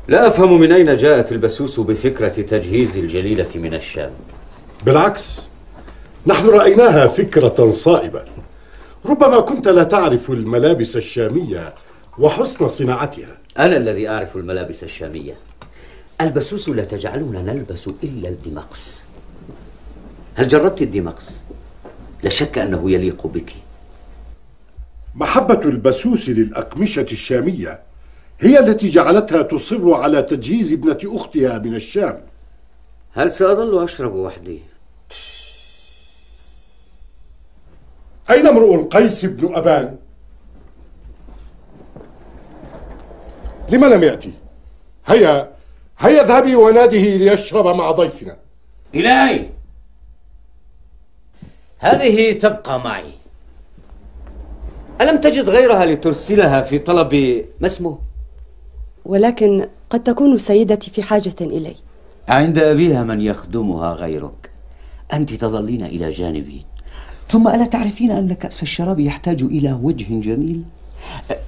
لا أفهم من أين جاءت البسوس بفكرة تجهيز الجليلة من الشام. بالعكس، نحن رأيناها فكرة صائبة. ربما كنت لا تعرف الملابس الشامية وحسن صناعتها. أنا الذي أعرف الملابس الشامية. البسوس لا تجعلنا نلبس إلا الدمقس. هل جربت الدمقس؟ لا شك أنه يليق بك. محبة البسوس للأقمشة الشامية هي التي جعلتها تصر على تجهيز ابنة أختها من الشام. هل سأظل أشرب وحدي؟ أين امرؤ القيس بن أبان؟ لما لم يأتي؟ هيا اذهبي وناده ليشرب مع ضيفنا. إلهي، هذه تبقى معي. ألم تجد غيرها لترسلها في طلب ما اسمه؟ ولكن قد تكون سيدتي في حاجة إلي. عند أبيها من يخدمها غيرك. أنت تظلين إلى جانبي. ثم ألا تعرفين أن كأس الشراب يحتاج إلى وجه جميل؟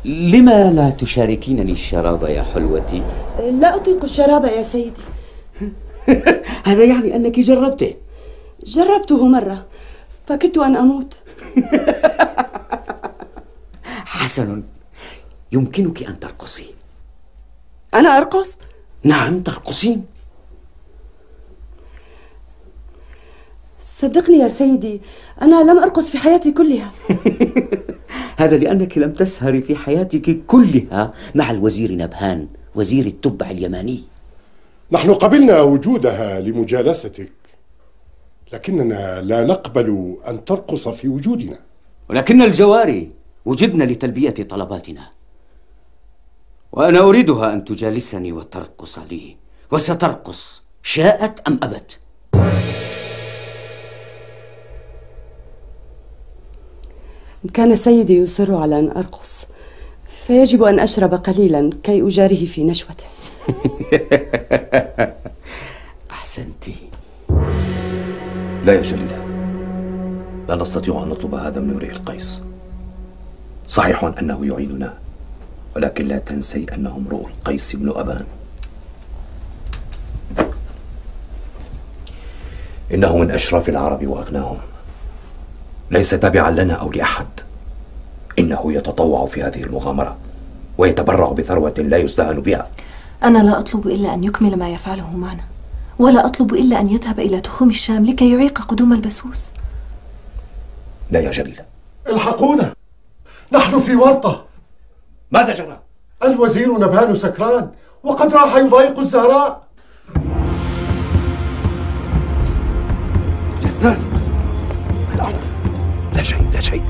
لما لا تشاركينني الشراب يا حلوتي؟ لا أطيق الشراب يا سيدي. هذا يعني أنك جربته. جربته مرة فكدت أن أموت. حسن، يمكنك أن ترقصي. أنا أرقص؟ نعم ترقصين. صدقني يا سيدي، أنا لم أرقص في حياتي كلها. هذا لأنك لم تسهري في حياتك كلها مع الوزير نبهان وزير التبع اليماني. نحن قبلنا وجودها لمجالستك، لكننا لا نقبل أن ترقص في وجودنا. ولكن الجواري وجدنا لتلبية طلباتنا، وأنا أريدها أن تجالسني وترقص لي، وسترقص شاءت أم أبت. إن كان سيدي يصر على أن أرقص فيجب أن أشرب قليلا كي أجاره في نشوته. أحسنتِ. لا يا جليلة، لا نستطيع أن نطلب هذا من امرئ القيس. صحيح أنه يعيننا، ولكن لا تنسي أنه امرؤ القيس بن أبان. إنه من أشراف العرب وأغناهم، ليس تابعا لنا أو لأحد. إنه يتطوع في هذه المغامرة ويتبرع بثروة لا يستهان بها. أنا لا أطلب إلا أن يكمل ما يفعله معنا، ولا أطلب إلا أن يذهب إلى تخوم الشام لكي يعيق قدوم البسوس. لا يا جليلة. الحقونا، نحن في ورطة. ماذا جرى؟ الوزير نبهان سكران وقد راح يضايق الزهراء. جزاز، لا شيء لا شيء،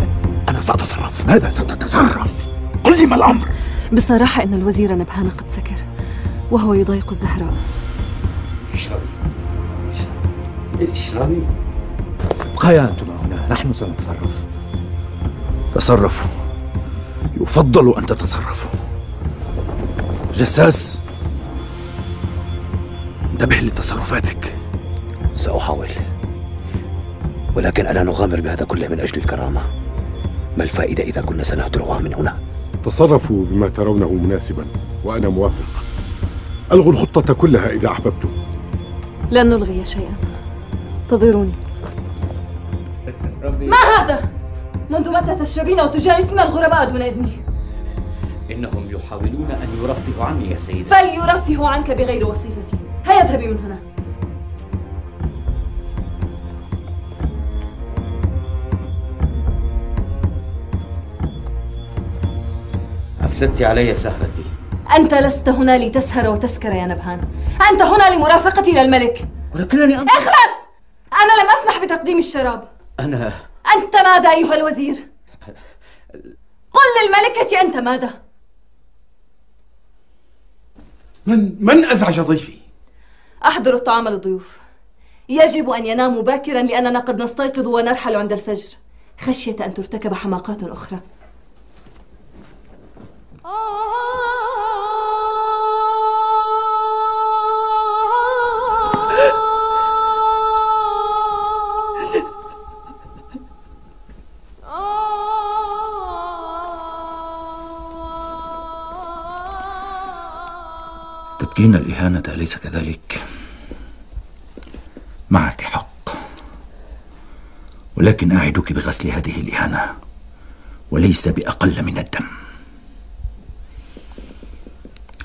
أنا سأتصرف. ماذا ستتصرف؟ قل لي ما الأمر. بصراحة إن الوزير نبهان قد سكر وهو يضايق الزهراء. اشربي. ابقيا أنتما هنا، نحن سنتصرف. تصرفوا، يفضل أن تتصرفوا. جساس، انتبه لتصرفاتك. سأحاول، ولكن ألا نغامر بهذا كله من أجل الكرامة؟ ما الفائدة إذا كنا سنهدرها من هنا؟ تصرفوا بما ترونه مناسبا وأنا موافق. ألغوا الخطة كلها إذا أحببتم. لن نلغي شيئا، انتظروني. ما هذا؟ منذ متى تشربين وتجالسين الغرباء دون إذني؟ إنهم يحاولون أن يرفهوا عني يا سيدي. فليرفهوا عنك بغير وصيفتي. هيا اذهبي من هنا. أفسدت علي سهرتي. أنت لست هنا لتسهر وتسكر يا نبهان، أنت هنا لمرافقتي للملك. ولكنني اخلص! أنا لم أسمح بتقديم الشراب. أنت ماذا أيها الوزير؟ قل للملكة أنت ماذا؟ من أزعج ضيفي؟ أحضر الطعام للضيوف. يجب أن يناموا باكرا لأننا قد نستيقظ ونرحل عند الفجر خشية أن ترتكب حماقات أخرى. تبكين الإهانة أليس كذلك؟ معك حق، ولكن أعدك بغسل هذه الإهانة وليس بأقل من الدم.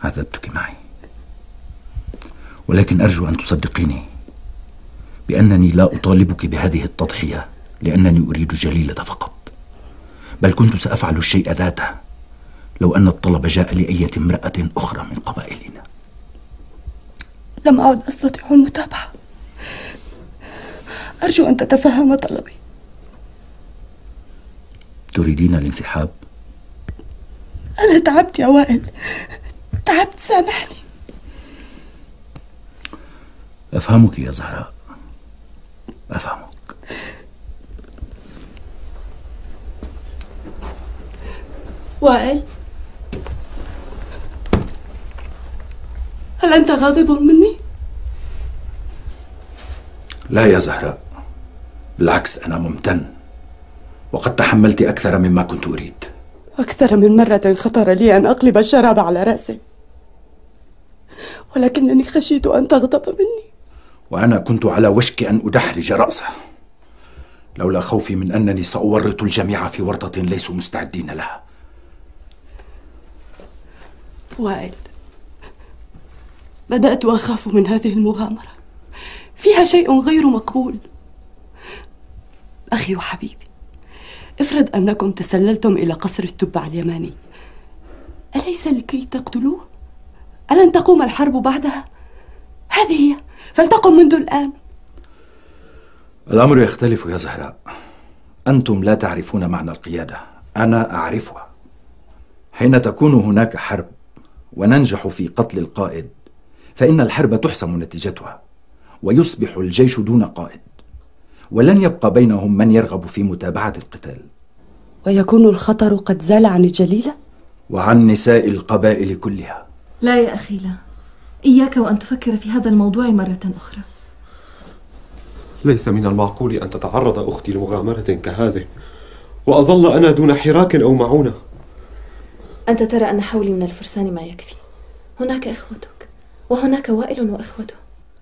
عذبتك معي، ولكن أرجو أن تصدقيني بأنني لا أطالبك بهذه التضحية لأنني أريد جليلة فقط، بل كنت سأفعل الشيء ذاته لو أن الطلب جاء لأية امرأة أخرى من قبائلنا. لم أعد أستطيع المتابعة. أرجو أن تتفهم طلبي. تريدين الانسحاب؟ أنا تعبت يا وائل، تعبت، سامحني. أفهمك يا زهراء، أفهمك. وائل، هل أنت غاضب مني؟ لا يا زهراء، بالعكس أنا ممتن، وقد تحملت أكثر مما كنت أريد. أكثر من مرة خطر لي أن أقلب الشراب على رأسي، ولكنني خشيت أن تغضب مني. وأنا كنت على وشك أن أدحرج رأسه لولا خوفي من أنني سأورط الجميع في ورطة ليسوا مستعدين لها. وائل، بدأت أخاف من هذه المغامرة، فيها شيء غير مقبول. أخي وحبيبي، افرض أنكم تسللتم إلى قصر التبع اليماني، أليس لكي تقتلوه؟ ألن تقوم الحرب بعدها؟ هذه هي، فلتقم منذ الآن. الأمر يختلف يا زهراء، أنتم لا تعرفون معنى القيادة، أنا أعرفها. حين تكون هناك حرب وننجح في قتل القائد، فإن الحرب تحسم نتيجتها ويصبح الجيش دون قائد، ولن يبقى بينهم من يرغب في متابعة القتال. ويكون الخطر قد زال عن الجليلة؟ وعن نساء القبائل كلها. لا يا أخي، لا، إياك وأن تفكر في هذا الموضوع مرة أخرى. ليس من المعقول أن تتعرض أختي لمغامرة كهذه وأظل أنا دون حراك أو معونة. أنت ترى أن حولي من الفرسان ما يكفي. هناك إخوتك، وهناك وائل وإخوته.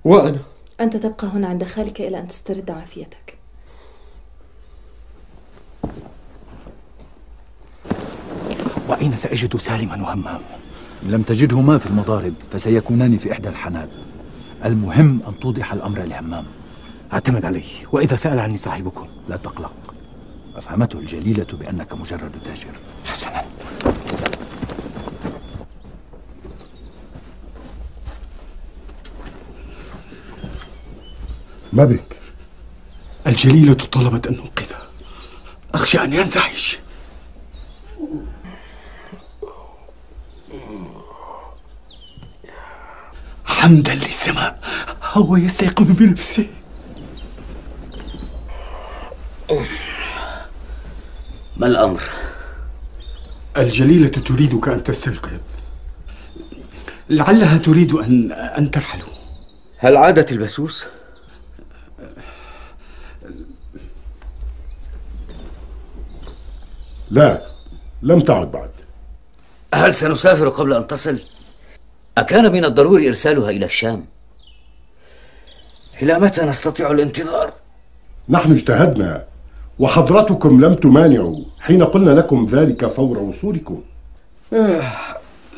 وأنا؟ أنت تبقى هنا عند خالك إلى أن تسترد عافيتك. وأين سأجد سالما وهمام؟ إن لم تجدهما في المضارب فسيكونان في إحدى الحنات. المهم أن توضح الأمر لهمام. اعتمد علي، وإذا سأل عني صاحبكم لا تقلق، أفهمته الجليلة بأنك مجرد تاجر. حسنا. ما بك؟ الجليلة طلبت أن ننقذها، أخشى أن ينزعج. حمدا للسماء، هو يستيقظ بنفسه. ما الأمر؟ الجليلة تريدك أن تستيقظ، لعلها تريد أن ترحلوا. هل عادت البسوس؟ لا، لم تعد بعد. هل سنسافر قبل أن تصل؟ أكان من الضروري إرسالها إلى الشام؟ إلى متى نستطيع الانتظار؟ نحن اجتهدنا وحضرتكم لم تمانعوا حين قلنا لكم ذلك فور وصولكم.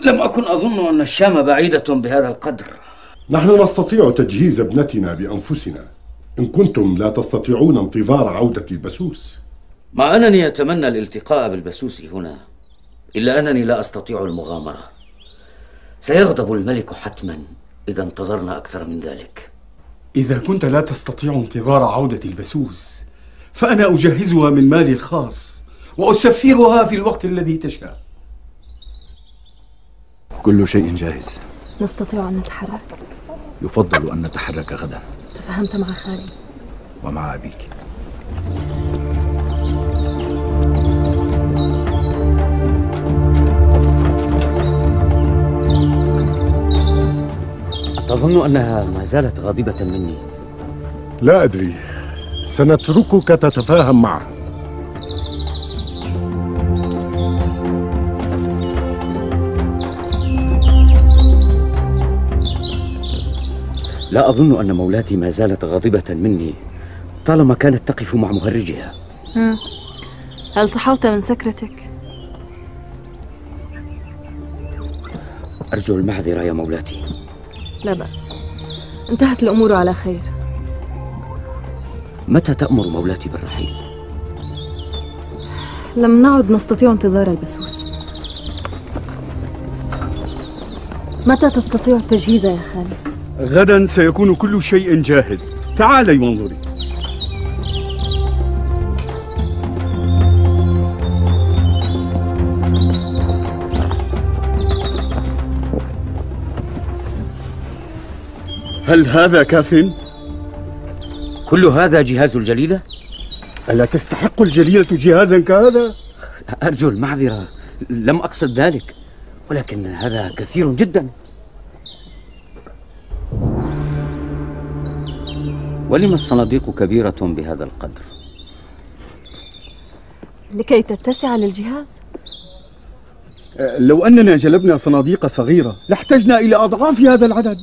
لم أكن أظن أن الشام بعيدة بهذا القدر. نحن نستطيع تجهيز ابنتنا بأنفسنا إن كنتم لا تستطيعون انتظار عودة البسوس. مع أنني أتمنى الالتقاء بالبسوس هنا، إلا أنني لا أستطيع المغامرة. سيغضب الملك حتما إذا انتظرنا أكثر من ذلك. إذا كنت لا تستطيع انتظار عودة البسوس فأنا أجهزها من مالي الخاص وأسفرها في الوقت الذي تشاء. كل شيء جاهز. نستطيع أن نتحرك. يفضل أن نتحرك غدا. تفهمت مع خالي ومع أبيك. أتظن أنها ما زالت غاضبة مني؟ لا أدري، سنتركك تتفاهم معه. لا أظن أن مولاتي ما زالت غاضبة مني طالما كانت تقف مع مهرجها. هل صحوت من سكرتك؟ أرجو المعذرة يا مولاتي. لا بأس، انتهت الأمور على خير. متى تأمر مولاتي بالرحيل؟ لم نعد نستطيع انتظار البسوس. متى تستطيع التجهيز يا خالي؟ غدا سيكون كل شيء جاهز، تعالي وانظري. هل هذا كاف؟ كل هذا جهاز الجليلة؟ ألا تستحق الجليلة جهازا كهذا؟ أرجو المعذرة، لم أقصد ذلك، ولكن هذا كثير جدا. ولم الصناديق كبيرة بهذا القدر؟ لكي تتسع للجهاز؟ لو أننا جلبنا صناديق صغيرة لاحتجنا إلى أضعاف هذا العدد.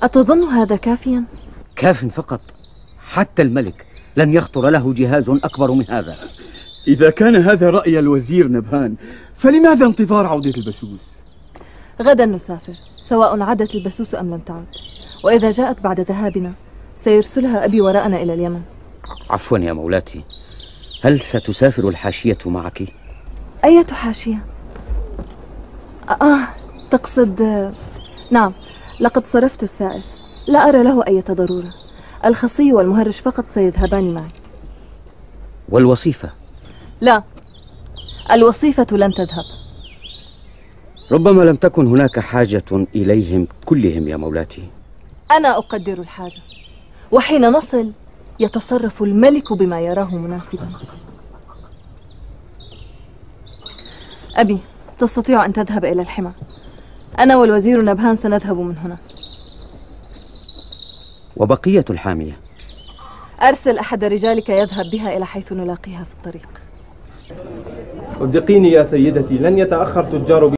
أتظن هذا كافيا؟ كاف فقط، حتى الملك لن يخطر له جهاز أكبر من هذا. إذا كان هذا رأي الوزير نبهان فلماذا انتظار عودة البسوس؟ غدا نسافر، سواء عادت البسوس أم لم تعد، وإذا جاءت بعد ذهابنا سيرسلها أبي وراءنا إلى اليمن. عفوا يا مولاتي، هل ستسافر الحاشية معك؟ أية حاشية؟ تقصد... نعم، لقد صرفت السائس، لا أرى له أي ضرورة. الخصي والمهرج فقط سيذهبان معي. والوصيفة؟ لا، الوصيفة لن تذهب. ربما لم تكن هناك حاجة إليهم كلهم يا مولاتي. أنا أقدر الحاجة، وحين نصل يتصرف الملك بما يراه مناسبا. أبي، تستطيع أن تذهب إلى الحمى. أنا والوزير نبهان سنذهب من هنا. وبقية الحامية؟ أرسل أحد رجالك يذهب بها إلى حيث نلاقيها في الطريق. صدقيني يا سيدتي، لن يتأخر تجار